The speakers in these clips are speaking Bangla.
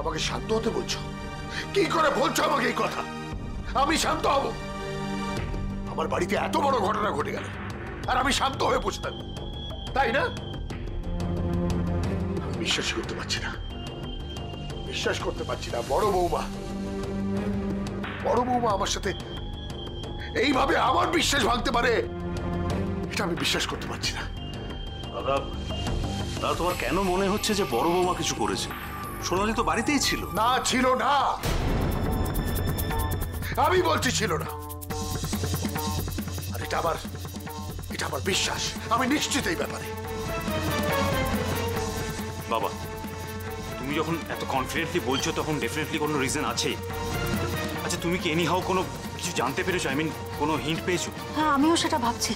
আমাকে শান্ত হতে বলছো? কি করে বলছো আমাকে এই কথা? আমি শান্ত হব? আমার বাড়িতে এত বড় ঘটনা ঘটে গেল আর আমি শান্ত হয়ে বসে থাকবো, তাই না? আমি বিশ্বাস করতে পারছি না, বিশ্বাস করতে পারছি না। বড় বৌমা আমার সাথে এইভাবে আমার বিশ্বাস ভাঙতে পারে, এটা আমি বিশ্বাস করতে পারছি না। দাদা, তোমার কেন মনে হচ্ছে যে বড় বৌমা কিছু করেছে? সোনালী তো বাড়িতেই ছিল। না, ছিল না। আমি বলছি ছিল না। আর এটা আমার বিশ্বাস, আমি নিশ্চিত এই ব্যাপারে। বাবা, তুমি যখন এত কনফিডেন্টলি বলছো তখন ডেফিনেটলি কোনো রিজন আছে। আচ্ছা, তুমি কি এনিহাও কোনো কিছু জানতে পেরেছো? আই মিন, কোনো হিন্ট পেয়েছো? হ্যাঁ, আমিও সেটা ভাবছি।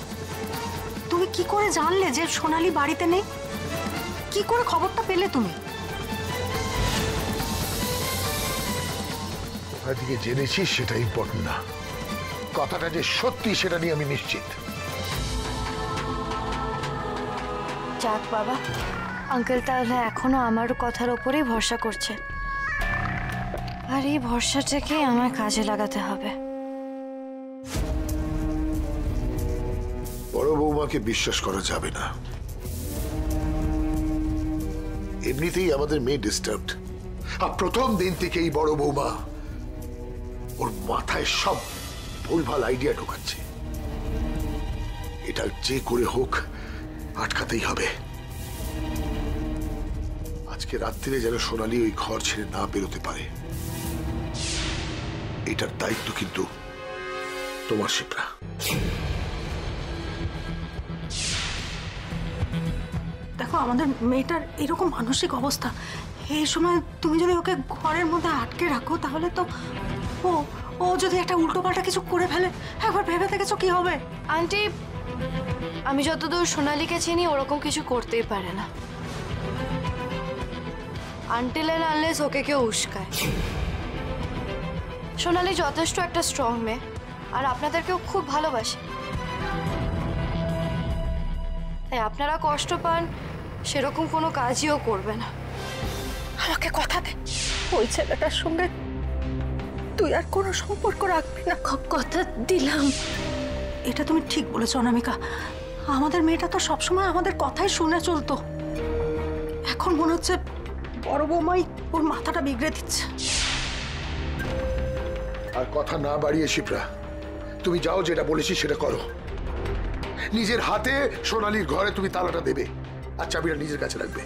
তুমি কি করে জানলে যে সোনালী বাড়িতে নেই? কি করে খবরটা পেলে তুমি? কোথা থেকে জেনেছি সেটা ইম্পর্টেন্ট না, কথাটা যে সত্যি সেটা নিয়ে আমি নিশ্চিত। যাক বাবা, আঙ্কেল তাহলে এখনো আমার কথার ওপরেই ভরসা করছে, আর এই ভরসাটাকে আমার কাজে লাগাতে হবে। বড় বৌমাকে বিশ্বাস করা যাবে না। এমনিতেই আমাদের মেয়ে ডিস্টার্বড, আর প্রথম দিন থেকেই বড় বৌমা ওর মাথায় সব ভুলভাল আইডিয়া ঢোকাচ্ছে। এটা যে করে হোক আটকাতেই হবে। আজকে রাত্রিরে যেন সোনালী ওই ঘর ছেড়ে না বেরোতে পারে, এটার দায়িত্ব কিন্তু তোমার, শিপ্রা। দেখো, আমাদের মেয়েটার এরকম মানসিক অবস্থা, এই সময় তুমি যদি ওকে ঘরের মধ্যে আটকে রাখো তাহলে তো ও যদি একটা উল্টোপাল্টা কিছু করে ফেলে, একবার ভেবে দেখেছো কি হবে? আন্টি, আমি যতদূর সোনালীকে চিনি ওরকম কিছু করতেই পারে না, আনটিল এন্ড আনলেস ওকে কেউ উস্কায়। সোনালী যথেষ্ট একটা স্ট্রং মেয়ে, আর আপনাদেরকেও খুব ভালোবাসে। তাই আপনারা কষ্ট পান সেরকম কোনো কাজইও করবে না। আমাকে কথা দে, ওই ছেলেটার সঙ্গে তুই আর কোনো সম্পর্ক রাখবি না। কথা দিলাম। এটা তুমি ঠিক বলেছো অনামিকা, আমাদের মেয়েটা তো সবসময় আমাদের কথাই শুনে চলতো। এখন মনে হচ্ছে বড় বৌমাই ওর মাথাটা বিগড়ে দিচ্ছে। আর কথা না বাড়িয়ে শিপ্রা, তুমি যাও, যেটা বলেছি সেটা করো। নিজের হাতে সোনালীর ঘরে তুমি তালাটা দেবে আর চাবিটা নিজের কাছে রাখবে।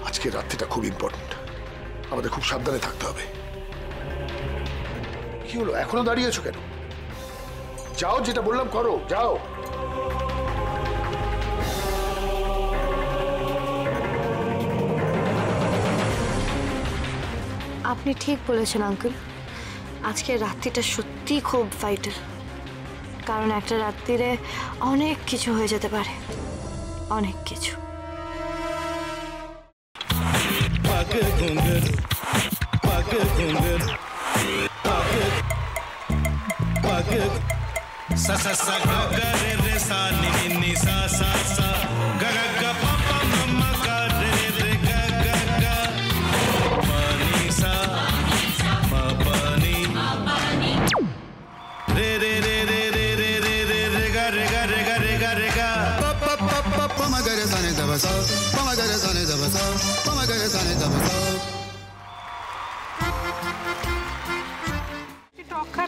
আজকে রাত্রিটা খুব ইম্পর্টেন্ট, আমাদের খুব সাবধানে থাকতে হবে। কি হলো, এখনো দাঁড়িয়ে আছো কেন? যাও, যেটা বললাম করো, যাও। আপনি ঠিক বলেছেন আঙ্কেল, আজকের রাত্রিটা সত্যিই খুব ভাইটাল, কারণ একটা রাত্রিরে অনেক কিছু হয়ে যেতে পারে, অনেক কিছু।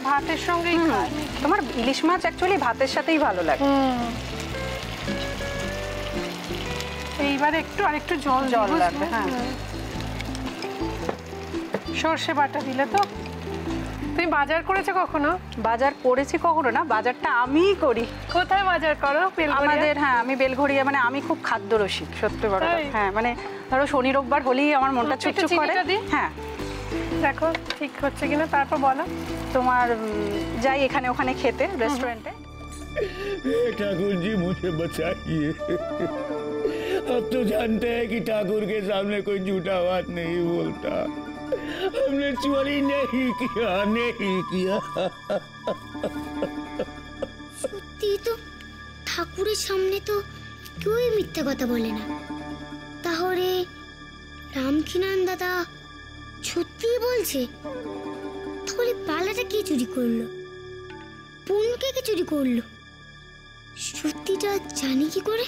ভাতের সঙ্গেই খায়। তোমার ইলিশ মাছ অ্যাকচুয়ালি ভাতের সাথেই ভালো লাগে। এইবারে আরেকটু জল লাগবে। হ্যাঁ, সর্ষে বাটা দিলে তো। তুমি বাজার করেছো কখনো? বাজার করেছি কখনো না, বাজারটা আমিই করি। কোথায় বাজার করো? আমাদের, হ্যাঁ, আমি বেলঘড়িয়া, মানে আমি খুব খাদ্য রসিক, সত্যি বড় কথা। হ্যাঁ, মানে ধরো শনি রোববার হলেই আমার মনটা চুপচুপ করে। হ্যাঁ, দেখো ঠিক হচ্ছে কিনা, তারপর বলো। তোমার যাই এখানে ওখানে খেতে, रेस्टोरेंटे। ठाकुर जी मुझे बचाइए, अब तो जानते हैं कि ठाकुर के सामने कोई झूठा बात नहीं बोलता। हमने चोरी नहीं किया। সত্যি তো, ঠাকুরের সামনে তো কেউই মিথ্যা কথা বলে না। তাহলে রামকিনান দাদা সত্যি বলছে? তাহলে বালাটা কে চুরি করলো? পুনকে কে চুরি করলো? সত্যিটা জানি কি করে?